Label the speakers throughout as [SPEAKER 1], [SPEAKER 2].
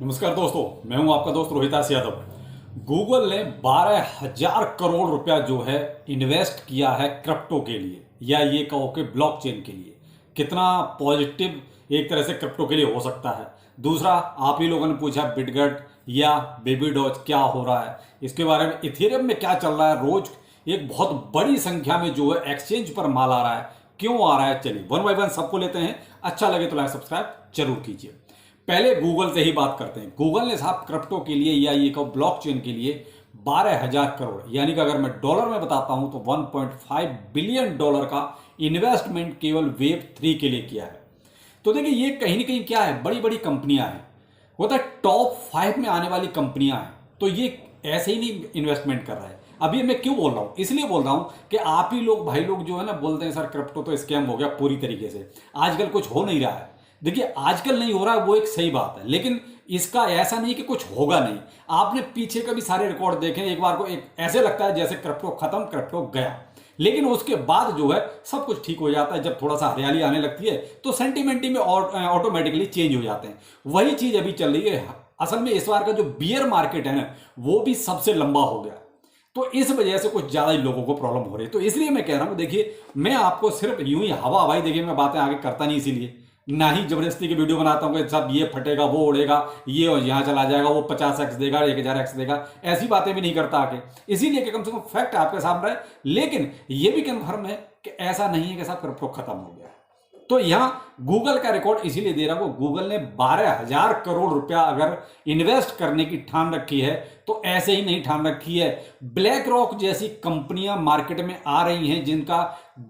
[SPEAKER 1] नमस्कार दोस्तों, मैं हूं आपका दोस्त रोहितास यादव। गूगल ने 12,000 करोड़ रुपया जो है इन्वेस्ट किया है क्रिप्टो के लिए, या ये कहो कि ब्लॉकचेन के लिए। कितना पॉजिटिव एक तरह से क्रिप्टो के लिए हो सकता है। दूसरा, आप ही लोगों ने पूछा बिटगेट या बेबी डॉज क्या हो रहा है, इसके बारे में। इथेरियम में क्या चल रहा है, रोज एक बहुत बड़ी संख्या में जो है एक्सचेंज पर माल आ रहा है। क्यों आ रहा है, चलिए वन बाय वन सबको लेते हैं। अच्छा लगे तो लाइक सब्सक्राइब जरूर कीजिए। पहले गूगल से ही बात करते हैं। गूगल ने साहब क्रिप्टो के लिए या ये कहो ब्लॉकचेन के लिए 12,000 करोड़, यानी कि अगर मैं डॉलर में बताता हूं तो 1.5 बिलियन डॉलर का इन्वेस्टमेंट केवल वेब 3 के लिए किया है। तो देखिए, ये कहीं ना कहीं क्या है, बड़ी बड़ी कंपनियां हैं, होता है टॉप 5 में आने वाली कंपनियां हैं। तो ये ऐसे ही नहीं इन्वेस्टमेंट कर रहा है। अभी मैं क्यों बोल रहा हूं, इसलिए बोल रहा हूं कि आप ही लोग भाई लोग जो है ना बोलते हैं सर क्रिप्टो तो स्कैम हो गया पूरी तरीके से, आजकल कुछ हो नहीं रहा है। देखिए, आजकल नहीं हो रहा है वो एक सही बात है, लेकिन इसका ऐसा नहीं कि कुछ होगा नहीं। आपने पीछे का भी सारे रिकॉर्ड देखे, एक बार को एक ऐसे लगता है जैसे क्रिप्टो खत्म, क्रिप्टो गया, लेकिन उसके बाद जो है सब कुछ ठीक हो जाता है। जब थोड़ा सा हरियाली आने लगती है तो सेंटिमेंटी में ऑटोमेटिकली चेंज हो जाते हैं। वही चीज अभी चल रही है। असल में इस बार का जो बियर मार्केट है ना, वो भी सबसे लंबा हो गया, तो इस वजह से कुछ ज्यादा ही लोगों को प्रॉब्लम हो रही है। तो इसलिए मैं कह रहा हूं, देखिए मैं आपको सिर्फ यूं ही हवा हवाई, देखिए मैं बातें आगे करता नहीं, इसीलिए ना ही जबरदस्ती की वीडियो बनाता हूं कि सब ये फटेगा वो उड़ेगा, ये और यहां चला जाएगा, वो 50x देगा, 1000x देगा, ऐसी बातें भी नहीं करता आके। इसीलिए कि कम से कम फैक्ट आपके सामने है। लेकिन ये भी कंफर्म है कि ऐसा नहीं है कि सब क्रिप्टो खत्म हो गया। तो यहां गूगल का रिकॉर्ड इसीलिए दे रहा हूं, गूगल ने 12,000 करोड़ रुपया अगर इन्वेस्ट करने की ठान रखी है तो ऐसे ही नहीं ठान रखी है। ब्लैक रॉक जैसी कंपनियां मार्केट में आ रही हैं जिनका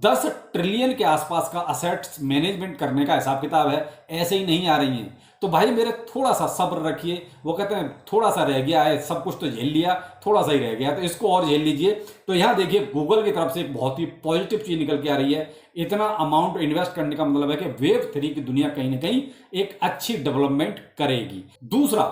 [SPEAKER 1] 10 ट्रिलियन के आसपास का असेट्स मैनेजमेंट करने का हिसाब किताब है, ऐसे ही नहीं आ रही हैं। तो भाई मेरे थोड़ा सा सब्र रखिए। वो कहते हैं थोड़ा सा रह गया है, सब कुछ तो झेल लिया, थोड़ा सा ही रह गया तो इसको और झेल लीजिए। तो यहां देखिए, गूगल की तरफ से एक बहुत ही पॉजिटिव चीज निकल के आ रही है। इतना अमाउंट इन्वेस्ट करने का मतलब है कि वेब 3 की दुनिया कहीं ना कहीं एक अच्छी डेवलपमेंट करेगी। दूसरा,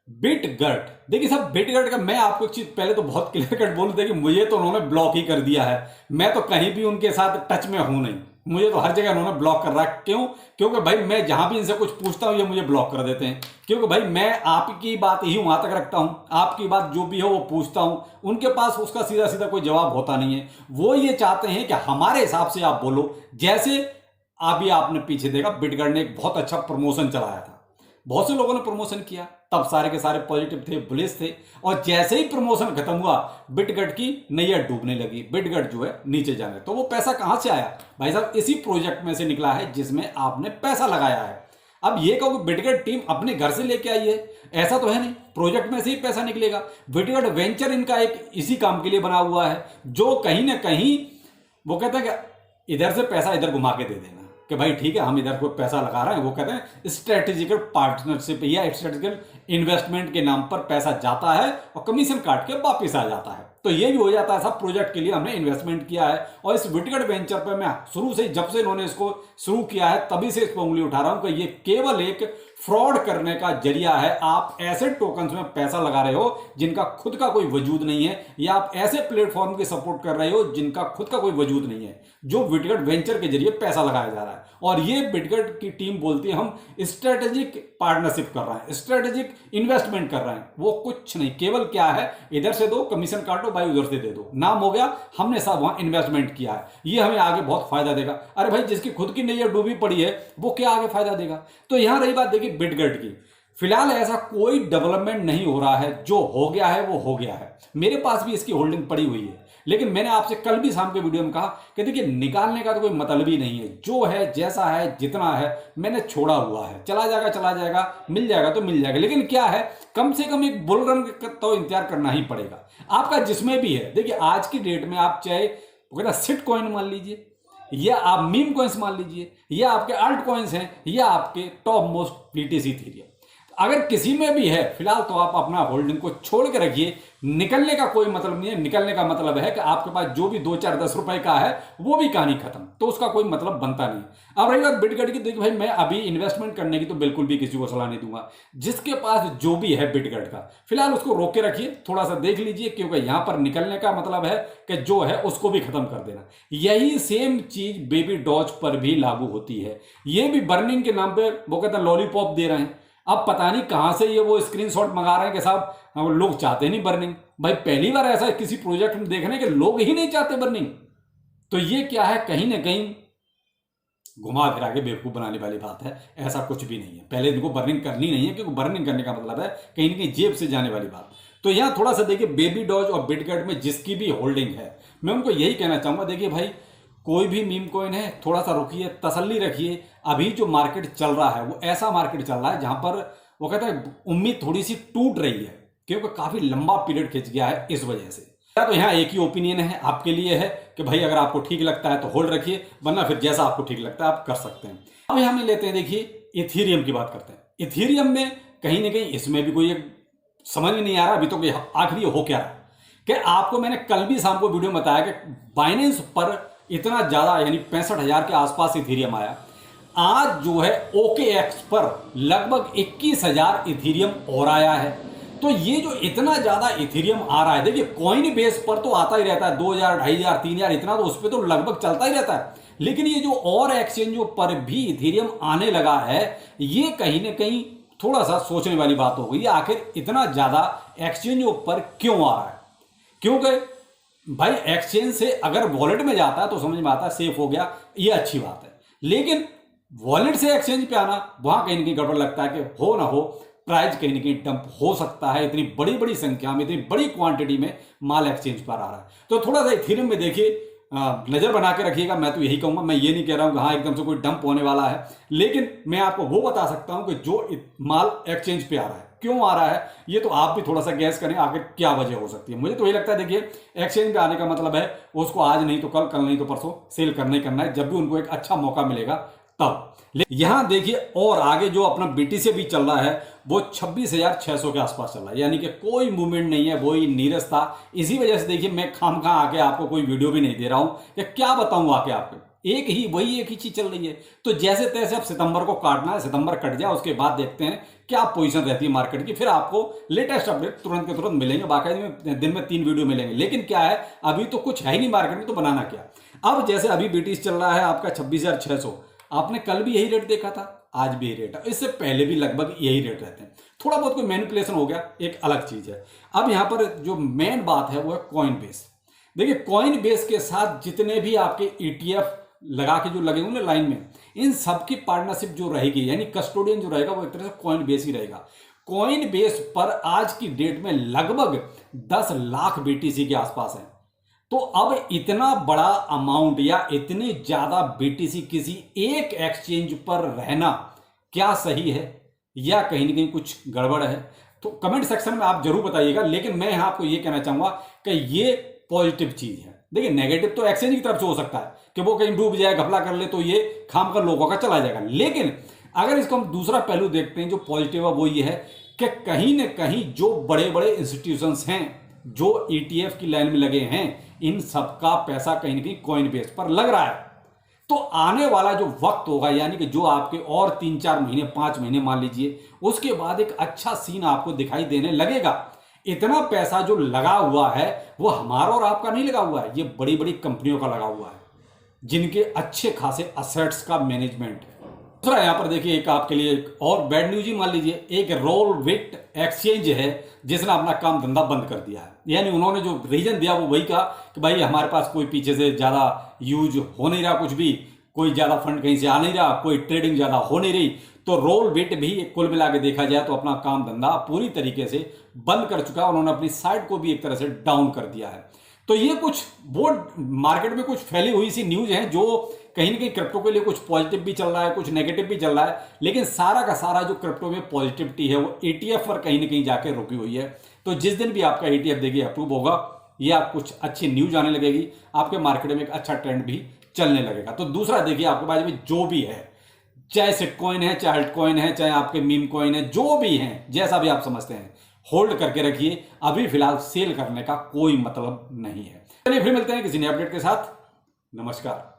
[SPEAKER 1] बिटगेट। देखिए साहब, बिटगेट का मैं आपको एक चीज पहले तो बहुत क्लियर कट बोल दें कि मुझे तो उन्होंने ब्लॉक ही कर दिया है। मैं तो कहीं भी उनके साथ टच में हूं नहीं, मुझे तो हर जगह उन्होंने ब्लॉक कर रहा है। क्यों? क्योंकि भाई मैं जहां भी इनसे कुछ पूछता हूं ये मुझे ब्लॉक कर देते हैं। क्योंकि भाई मैं आपकी बात ही वहां तक रखता हूं, आपकी बात जो भी हो वो पूछता हूं, उनके पास उसका सीधा सीधा कोई जवाब होता नहीं है। वो ये चाहते हैं कि हमारे हिसाब से आप बोलो। जैसे अभी आपने पीछे देखा, बिटगेट ने एक बहुत अच्छा प्रमोशन चलाया था, बहुत से लोगों ने प्रमोशन किया, तब सारे के सारे पॉजिटिव थे, बुलिश थे। और जैसे ही प्रमोशन खत्म हुआ, बिटगेट की नैया डूबने लगी, बिटगेट जो है नीचे जाने। तो वो पैसा कहां से आया भाई साहब? इसी प्रोजेक्ट में से निकला है जिसमें आपने पैसा लगाया है। अब ये कहो कि बिटगेट टीम अपने घर से लेके आई है, ऐसा तो है नहीं, प्रोजेक्ट में से ही पैसा निकलेगा। बिटगेट वेंचर इनका एक इसी काम के लिए बना हुआ है, जो कहीं ना कहीं वो कहता है कि इधर से पैसा इधर घुमा के दे देना, कि भाई ठीक है हम इधर को पैसा लगा रहे हैं। वो कहते हैं स्ट्रेटेजिकल पार्टनरशिप या स्ट्रेटेजिकल इन्वेस्टमेंट के नाम पर पैसा जाता है और कमीशन काट के वापस आ जाता है। तो ये भी हो जाता है, सब प्रोजेक्ट के लिए हमने इन्वेस्टमेंट किया है। और इस बिटगेट वेंचर पर मैं शुरू से, जब से इन्होंने इसको शुरू किया है तभी से इसको उंगली उठा रहा हूं कि ये केवल एक फ्रॉड करने का जरिया है। आप ऐसे टोकन्स में पैसा लगा रहे हो जिनका खुद का कोई वजूद नहीं है, या आप ऐसे प्लेटफॉर्म की सपोर्ट कर रहे हो जिनका खुद का कोई वजूद नहीं है, जो बिटगेट वेंचर के जरिए पैसा लगाया जा रहा है। और ये बिटगेट की टीम बोलती है हम स्ट्रेटेजिक पार्टनरशिप कर रहे हैं, स्ट्रेटेजिक इन्वेस्टमेंट कर रहे हैं। वो कुछ नहीं, केवल क्या है, इधर से दो कमीशन काटो, भाई उधर से दे दो, नाम हो गया, हमने सब वहां इन्वेस्टमेंट किया है, ये हमें आगे बहुत फायदा देगा। अरे भाई जिसकी खुद की नैया डूबी पड़ी है वो क्या आगे फायदा देगा? तो यहां रही बात देखिए बिटगेट की, फिलहाल ऐसा कोई डेवलपमेंट नहीं हो रहा है। जो हो गया है वो हो गया है। मेरे पास भी इसकी होल्डिंग पड़ी हुई है, लेकिन मैंने आपसे कल भी शाम के वीडियो में कहा कि देखिए निकालने का तो कोई मतलब ही नहीं है। जो है जैसा है जितना है मैंने छोड़ा हुआ है, चला जाएगा चला जाएगा, मिल जाएगा तो मिल जाएगा। लेकिन क्या है, कम से कम एक बुल रन का तो इंतजार करना ही पड़ेगा आपका, जिसमें भी है। देखिए आज की डेट में आप चाहे सिट कॉइन मान लीजिए, या आप मीम कॉइन्स मान लीजिए, या आपके अल्ट कॉइन्स हैं, या आपके टॉप मोस्ट BTC इथेरियम, अगर किसी में भी है फिलहाल तो आप अपना होल्डिंग को छोड़ के रखिए। निकलने का कोई मतलब नहीं है। निकलने का मतलब है कि आपके पास जो भी 2 4 10 रुपए का है वो भी कहानी खत्म, तो उसका कोई मतलब बनता नहीं। अब रही बात बिटगेट की, देखिए भाई मैं अभी इन्वेस्टमेंट करने की तो बिल्कुल भी किसी को सलाह नहीं दूंगा। जिसके पास जो भी है बिटगेट का, फिलहाल उसको रोक के रखिए, थोड़ा सा देख लीजिए, क्योंकि यहां पर निकलने का मतलब है कि जो है उसको भी खत्म कर देना। यही सेम चीज बेबी डॉज पर भी लागू होती है। ये भी बर्निंग के नाम पे वो कहते हैं लॉलीपॉप दे रहे हैं। अब पता नहीं कहां से ये वो स्क्रीनशॉट मंगा रहे हैं कि साहब लोग चाहते नहीं बर्निंग। भाई पहली बार ऐसा किसी प्रोजेक्ट में देखने के लोग ही नहीं चाहते बर्निंग। तो ये क्या है, कहीं ना कहीं घुमा फिरा के बेवकूफ बनाने वाली बात है। ऐसा कुछ भी नहीं है, पहले इनको बर्निंग करनी नहीं है, क्योंकि बर्निंग करने का मतलब है कहीं ना कहीं जेब से जाने वाली बात। तो यहां थोड़ा सा देखिए, बेबी डॉज और बिटगेट में जिसकी भी होल्डिंग है, मैं उनको यही कहना चाहूंगा, देखिए भाई कोई भी मीम कॉइन है, थोड़ा सा रुकिए, तसल्ली रखिए। अभी जो मार्केट चल रहा है वो ऐसा मार्केट चल रहा है जहां पर वो कहता है उम्मीद थोड़ी सी टूट रही है, क्योंकि काफी लंबा पीरियड खिंच गया है इस वजह से। तो यहाँ एक ही ओपिनियन है आपके लिए है कि भाई अगर आपको ठीक लगता है तो होल्ड रखिए, वरना फिर जैसा आपको ठीक लगता है आप कर सकते हैं। अब यहाँ में लेते हैं, देखिए इथीरियम की बात करते हैं। इथीरियम में कहीं ना कहीं इसमें भी कोई समझ में नहीं आ रहा अभी तो आखिर हो क्या रहा है। कि आपको मैंने कल भी शाम को वीडियो में बताया कि बाइनेंस पर इतना ज्यादा यानी 65,000 के आसपास इथीरियम आया। आज जो है OKX पर लगभग 21,000 इथीरियम और आया है। तो ये जो इतना ज्यादा इथीरियम आ रहा है, देखिए कॉइन बेस पर तो आता ही रहता है 2,000, 2,500, 3,000, इतना तो उस पर तो लगभग चलता ही रहता है। लेकिन ये जो और एक्सचेंजों पर भी इथीरियम आने लगा है, ये कहीं ना कहीं थोड़ा सा सोचने वाली बात हो गई। आखिर इतना ज्यादा एक्सचेंजों पर क्यों आ रहा है? क्योंकि भाई एक्सचेंज से अगर वॉलेट में जाता है तो समझ में आता है सेफ हो गया, ये अच्छी बात है। लेकिन वॉलेट से एक्सचेंज पे आना, वहां कहीं ना कहीं गड़बड़ लगता है कि हो ना हो प्राइस कहीं ना कहीं डंप हो सकता है। इतनी बड़ी बड़ी संख्या में, इतनी बड़ी क्वांटिटी में माल एक्सचेंज पर आ रहा है। तो थोड़ा सा इथीरियम में देखिए नजर बना के रखिएगा। मैं तो यही कहूंगा, मैं ये नहीं कह रहा हूं कि हाँ एकदम से कोई डंप होने वाला है, लेकिन मैं आपको वो बता सकता हूं कि जो माल एक्सचेंज पे आ रहा है, क्यों आ रहा है, ये तो आप भी थोड़ा सा गैस करें आखिर क्या वजह हो सकती है। मुझे तो यही लगता है, देखिए एक्सचेंज पे आने का मतलब है उसको आज नहीं तो कल, कल नहीं तो परसों सेल करना ही करना है, जब भी उनको एक अच्छा मौका मिलेगा तब। यहां देखिए और आगे जो अपना BTC भी चल रहा है वो 26,600 के आसपास चल रहा है, यानी कि कोई मूवमेंट नहीं है, वही नीरस था। इसी वजह से देखिए मैं खामखा आके आपको कोई वीडियो भी नहीं दे रहा हूं कि क्या बताऊं आके आपको, एक ही चीज चल रही है। तो जैसे तैसे अब सितंबर को काटना है, सितंबर कट जाए उसके बाद देखते हैं क्या पोजीशन रहती है मार्केट की, फिर आपको लेटेस्ट अपडेट तुरंत के तुरंत मिलेंगे। बाकायदे दिन में 3 वीडियो मिलेंगे। लेकिन क्या है, अभी तो कुछ है ही नहीं मार्केट में, तो बनाना क्या। अब जैसे अभी BTC चल रहा है आपका 26,600, आपने कल भी यही रेट देखा था, आज भी यही रेट है, इससे पहले भी लगभग यही रेट रहते हैं। थोड़ा बहुत कोई मैनिपुलेशन हो गया एक अलग चीज है। अब यहां पर जो मेन बात है वो है कॉइन बेस। देखिए कॉइन बेस के साथ जितने भी आपके ETF लगा के जो लगे होंगे लाइन में, इन सबकी पार्टनरशिप जो रहेगी, यानी कस्टोडियन जो रहेगा वो एक तरह से कॉइन बेस ही रहेगा। कॉइन बेस पर आज की डेट में लगभग 10 लाख BTC के आसपास है। तो अब इतना बड़ा अमाउंट या इतनी ज्यादा BTC किसी एक एक्सचेंज पर रहना क्या सही है या कहीं ना कहीं कुछ गड़बड़ है? तो कमेंट सेक्शन में आप जरूर बताइएगा। लेकिन मैं यहां आपको यह कहना चाहूंगा कि ये पॉजिटिव चीज है। देखिए नेगेटिव तो एक्सचेंज की तरफ से हो सकता है कि वो कहीं डूब जाए, घपला कर ले, तो ये खाम कर लोगों का चला जाएगा। लेकिन अगर इसको हम दूसरा पहलू देखते हैं जो पॉजिटिव है, वो ये है कि कहीं ना कहीं जो बड़े बड़े इंस्टीट्यूशंस हैं जो ETF की लाइन में लगे हैं, इन सबका पैसा कहीं ना कहीं कॉइन बेस पर लग रहा है। तो आने वाला जो वक्त होगा, यानी कि जो आपके और 3-4 महीने 5 महीने मान लीजिए, उसके बाद एक अच्छा सीन आपको दिखाई देने लगेगा। इतना पैसा जो लगा हुआ है वो हमारा और आपका नहीं लगा हुआ है, ये बड़ी बड़ी कंपनियों का लगा हुआ है जिनके अच्छे खासे असेट्स का मैनेजमेंट है। दूसरा यहां पर देखिए एक आपके लिए एक और बैड न्यूज ही मान लीजिए, एक रोलबिट एक्सचेंज है जिसने अपना काम धंधा बंद कर दिया है। यानी उन्होंने जो रीजन दिया वो वही कहा कि भाई हमारे पास कोई पीछे से ज्यादा यूज हो नहीं रहा, कुछ भी कोई ज्यादा फंड कहीं से आ नहीं रहा, कोई ट्रेडिंग ज्यादा हो नहीं रही। तो रोलबिट भी कुल मिला के देखा जाए तो अपना काम धंधा पूरी तरीके से बंद कर चुका है। उन्होंने अपनी साइट को भी एक तरह से डाउन कर दिया है। तो ये कुछ वो मार्केट में कुछ फैली हुई सी न्यूज है जो कहीं ना कहीं क्रिप्टो के लिए कुछ पॉजिटिव भी चल रहा है, कुछ नेगेटिव भी चल रहा है। लेकिन सारा का सारा जो क्रिप्टो में पॉजिटिविटी है वो ETF पर कहीं ना कहीं जाके रुकी हुई है। तो जिस दिन भी आपका ETF देखिए अप्रूव होगा या कुछ अच्छी न्यूज आने लगेगी, आपके मार्केट में एक अच्छा ट्रेंड भी चलने लगेगा। तो दूसरा देखिए आपके पास में जो भी है, चाहे सिटकॉइन है, चाहे अल्टकॉइन है, चाहे आपके मीम कॉइन है, जो भी है जैसा भी आप समझते हैं, होल्ड करके रखिए। अभी फिलहाल सेल करने का कोई मतलब नहीं है। चलिए फिर मिलते हैं किसी नए अपडेट के साथ। नमस्कार।